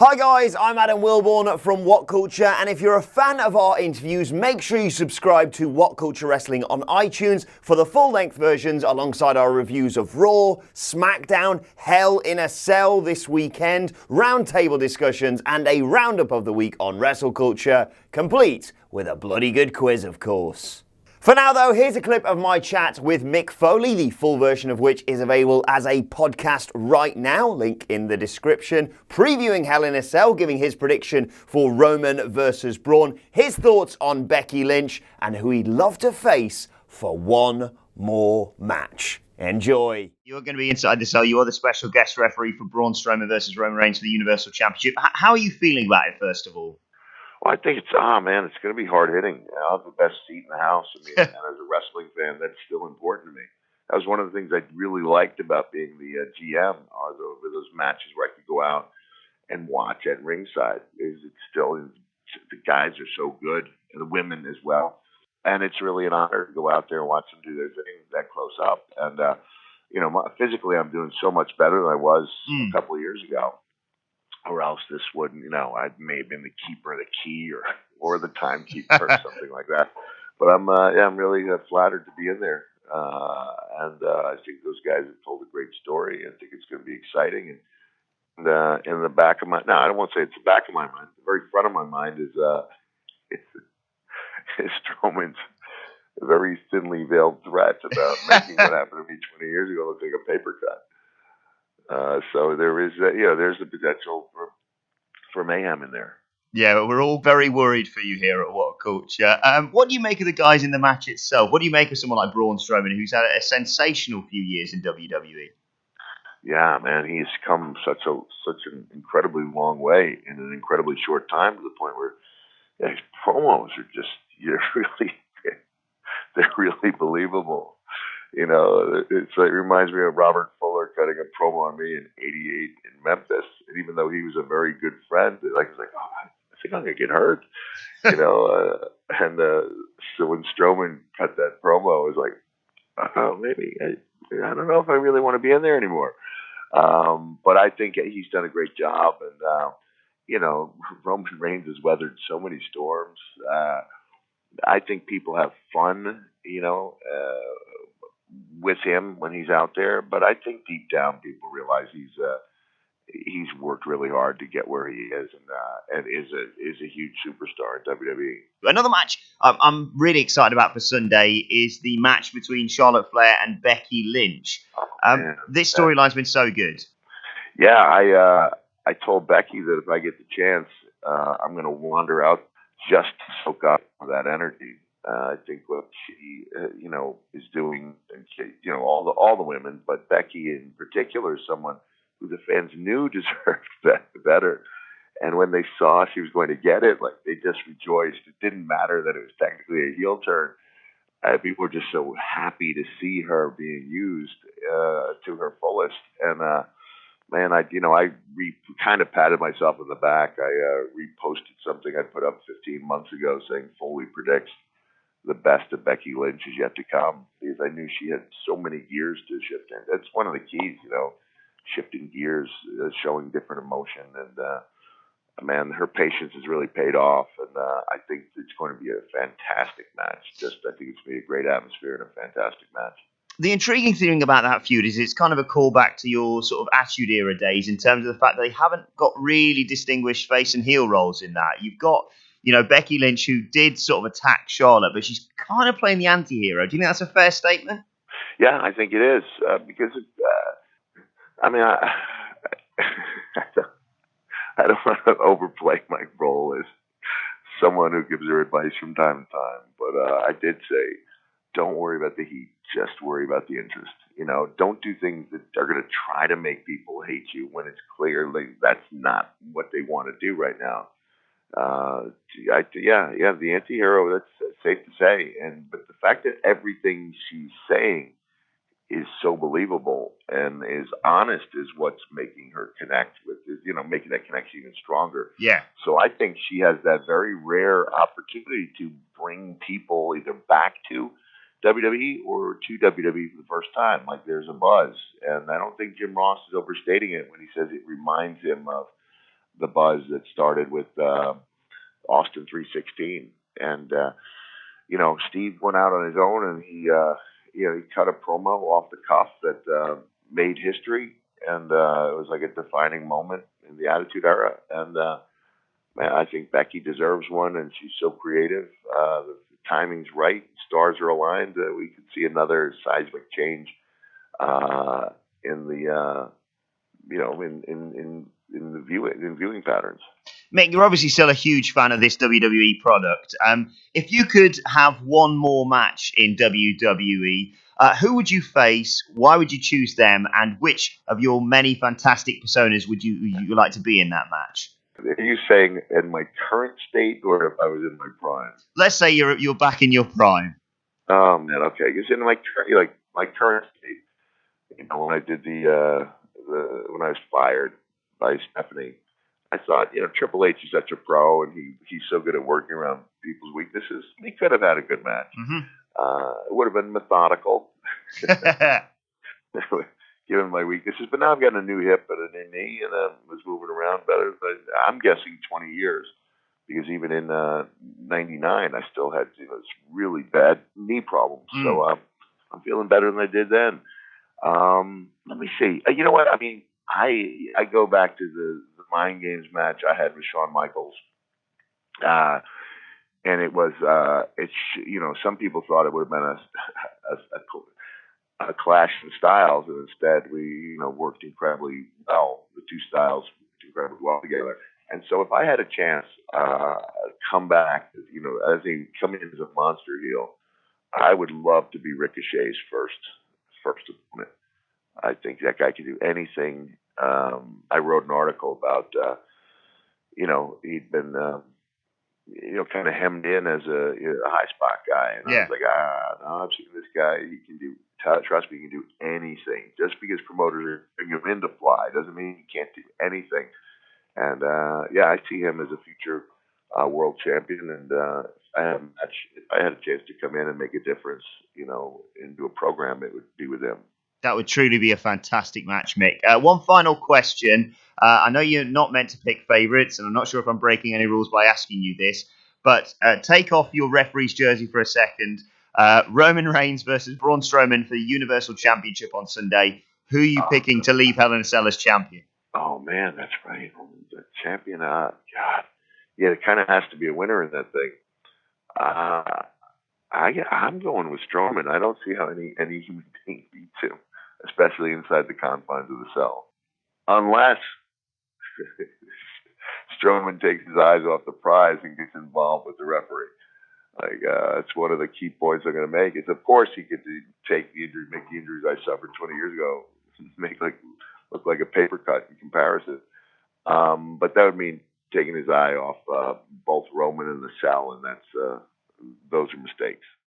Hi guys, I'm Adam Wilborn from WhatCulture, and if you're a fan of our interviews, make sure you subscribe to WhatCulture Wrestling on iTunes for the full-length versions alongside our reviews of Raw, SmackDown, Hell in a Cell this weekend, roundtable discussions, and a roundup of the week on WrestleCulture, complete with a bloody good quiz, of course. For now though, here's a clip of my chat with Mick Foley, the full version of which is available as a podcast right now, link in the description, previewing Hell in a Cell, giving his prediction for Roman versus Braun, his thoughts on Becky Lynch, and who he'd love to face for one more match. Enjoy. You're going to be inside the cell. You are the special guest referee for Braun Strowman versus Roman Reigns for the Universal Championship. How are you feeling about it, first of all? Well, I think it's it's going to be hard hitting. I'll have the best seat in the house. I mean, and as a wrestling fan, that's still important to me. That was one of the things I really liked about being the GM, are those matches where I could go out and watch at ringside. The guys are so good, and the women as well, and it's really an honor to go out there and watch them do their thing that close up. And physically, I'm doing so much better than I was a couple of years ago. Or else this wouldn't, I may have been the keeper of the key or the timekeeper or something like that. But I'm really flattered to be in there. I think those guys have told a great story. I think it's going to be exciting. And in the back of I don't want to say it's the back of my mind. The very front of my mind is Strowman's very thinly veiled threat about making what happened to me 20 years ago look like a paper cut. So there is, there's the potential for mayhem in there. Yeah, but we're all very worried for you here at WhatCulture. What do you make of the guys in the match itself? What do you make of someone like Braun Strowman, who's had a sensational few years in WWE? Yeah, man, he's come such an incredibly long way in an incredibly short time, to the point where his promos are just they're really believable. It reminds me of Robert Fuller cutting a promo on me in '88 in Memphis, and even though he was a very good friend, I was like, oh, I think I'm gonna get hurt, so when Strowman cut that promo, I was like, oh, maybe I don't know if I really want to be in there anymore. But I think he's done a great job, and Roman Reigns has weathered so many storms. I think people have fun, with him when he's out there, but I think deep down people realize he's worked really hard to get where he is, and is a huge superstar in WWE. Another match I'm really excited about for Sunday is the match between Charlotte Flair and Becky Lynch. This storyline's been so good. Yeah, I told Becky that if I get the chance, I'm going to wander out just to soak up that energy. I think what she, is doing, and she, all the women, but Becky in particular is someone who the fans knew deserved better. And when they saw she was going to get it, they just rejoiced. It didn't matter that it was technically a heel turn. People were just so happy to see her being used to her fullest. And man, I kind of patted myself on the back. I reposted something I put up 15 months ago saying Foley predicts the best of Becky Lynch is yet to come, because I knew she had so many gears to shift in. That's one of the keys, shifting gears, showing different emotion. And, man, her patience has really paid off. And I think it's going to be a fantastic match. I think it's going to be a great atmosphere and a fantastic match. The intriguing thing about that feud is it's kind of a callback to your sort of Attitude Era days, in terms of the fact that they haven't got really distinguished face and heel roles in that. You've got Becky Lynch, who did sort of attack Charlotte, but she's kind of playing the anti-hero. Do you think that's a fair statement? Yeah, I think it is. Because, I don't want to overplay my role as someone who gives her advice from time to time. But I did say, don't worry about the heat. Just worry about the interest. Don't do things that are going to try to make people hate you when it's clear that's not what they want to do right now. The anti-hero, that's safe to say. But the fact that everything she's saying is so believable and is honest is what's making her connect with, making that connection even stronger. Yeah. So I think she has that very rare opportunity to bring people either back to WWE or to WWE for the first time. There's a buzz. And I don't think Jim Ross is overstating it when he says it reminds him of the buzz that started with Austin 316. And Steve went out on his own, and he cut a promo off the cuff that made history, and it was like a defining moment in the Attitude Era. And man, I think Becky deserves one, and she's so creative. The timing's right, stars are aligned. We could see another seismic change in the in the viewing patterns. Mick, you're obviously still a huge fan of this WWE product. If you could have one more match in WWE, who would you face? Why would you choose them? And which of your many fantastic personas would you like to be in that match? Are you saying in my current state, or if I was in my prime? Let's say you're back in your prime. Oh man, okay. Because in my current state, when I did when I was fired by Stephanie, I thought, Triple H is such a pro, and he's so good at working around people's weaknesses. He could have had a good match. Mm-hmm. It would have been methodical, given my weaknesses. But now I've got a new hip and a new knee, and I was moving around better. But I'm guessing 20 years, because even in '99, I still had this really bad knee problems. So I'm feeling better than I did then. Let me see. You know what? I mean, I go back to the Mind Games match I had with Shawn Michaels, and it was some people thought it would have been a clash in styles, and instead we worked incredibly well. The two styles worked incredibly well together. And so if I had a chance come back, as come in as a monster heel, I would love to be Ricochet's first opponent. I think that guy can do anything. I wrote an article about, he'd been, kind of hemmed in as a high spot guy. And I was like, no, I've seen this guy. He can do, trust me, he can do anything. Just because promoters are bringing him in to fly doesn't mean he can't do anything. And, I see him as a future world champion. And if I had a chance to come in and make a difference, into a program, it would be with him. That would truly be a fantastic match, Mick. One final question. I know you're not meant to pick favourites, and I'm not sure if I'm breaking any rules by asking you this, but take off your referee's jersey for a second. Roman Reigns versus Braun Strowman for the Universal Championship on Sunday. Who are you picking to leave Hell in a Cell as champion? Oh, man, that's right. The champion, God. Yeah, it kind of has to be a winner in that thing. I'm going with Strowman. I don't see how any human being beats him, especially inside the confines of the cell. Unless Strowman takes his eyes off the prize and gets involved with the referee. That's one of the key points I'm going to make. Is, of course, he could make the injuries I suffered 20 years ago, look like a paper cut in comparison. But that would mean taking his eye off both Roman and the cell, and those are mistakes.